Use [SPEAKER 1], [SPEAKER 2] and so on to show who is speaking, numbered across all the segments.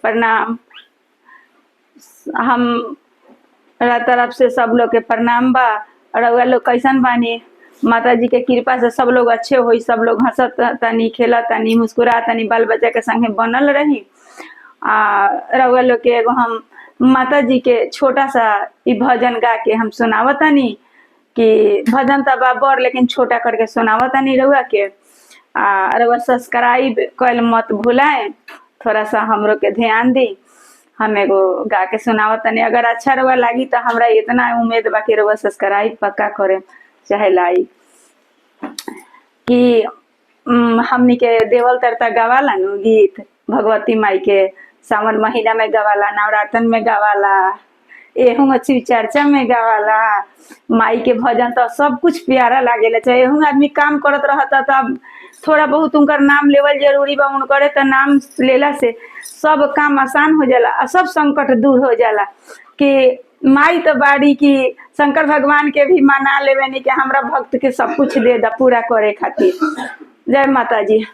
[SPEAKER 1] प्रणाम। हम तरफ से सब लोग के प्रणाम बा। रउआ लोग कैसन बानी? माता जी के कृपा से सब लोग अच्छे होई, सब लोग हंसत तनी, खेलत तनी, मुस्कुरा तनी, बाल बच्चा के संगे बनल रही। रउआ लोग के एगो हम माता जी के छोटा सा ई भजन गा के हम सुनावतनी कि भजन तो बा बड़ लेकिन छोटा करके सुनावतनी रउआ के। रउआ सब्सक्राइब कइल मत भुलाए, थोड़ा सा हमरो के ध्यान दी। हम एगो गा के सुनावतनी, अगर अच्छा रउआ लागी तो हमरा इतना उम्मीद बा कि रउआ सब्सक्राइब पक्का करे चाहे लाइक। कि हमनी के देवल तरता गवाला नु गीत भगवती माई के, सावन महीना में गवाला, नवरात्रन में गवाला, एहू शिव चर्चा में गवाला। माई के भजन तो सब कुछ प्यारा लागेला। चाहे एहू आदमी काम करत रहता तब थोड़ा बहुत उनकर नाम लेवल जरूरी बा। उनकरे तो नाम लेला से सब काम आसान हो जाला और सब संकट दूर हो जाला। कि माई तो बाड़ी की शंकर भगवान के भी मना लेवे कि हमरा भक्त के सब कुछ दे दा पूरा करे खातिर। जय माता जी।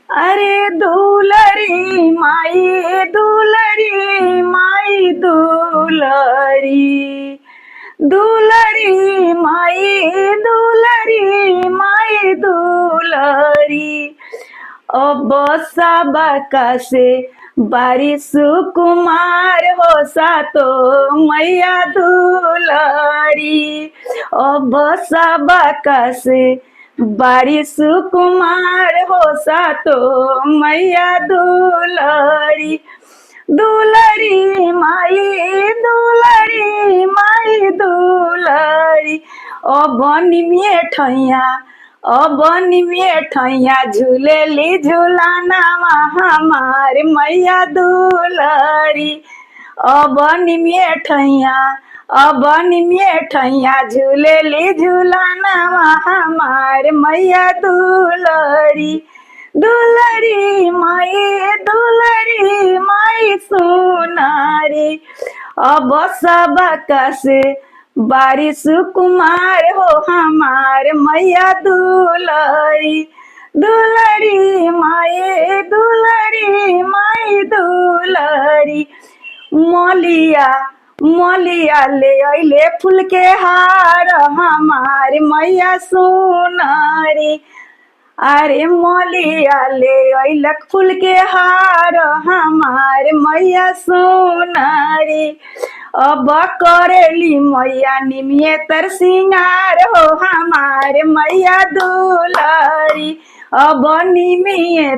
[SPEAKER 1] अरे दुलरी माई दुलरी माई दुलरी, दुलरी माई दुलरी माई दुलरी। अब सबका से बारिश कुमार हो सातो मैया दुलरी। अब सबका से बारिश कुमार हो सातो मैया दुलरी। दुलरी माई दुलरी। अब निमिये ठैया झूलेली झूलाना हमार मैया दुलरी। अब निमिये ठैया झूलेली झूलाना हमार मैया दुलरी। दुलरी माई सुनारी। अब सबका से बारिश कुमार हो हमार मैया दुलरी। दुलरी माई दुलरी। मोलिया ले अइले फूल के हार हमार मैया सुनारी। अरे मोलिया ले अइलक फूल के हार हमार मैया सुनारी। अब करेली मैया निमिये तर सिंगार हो हमार मैया दुलरी। अब निमिये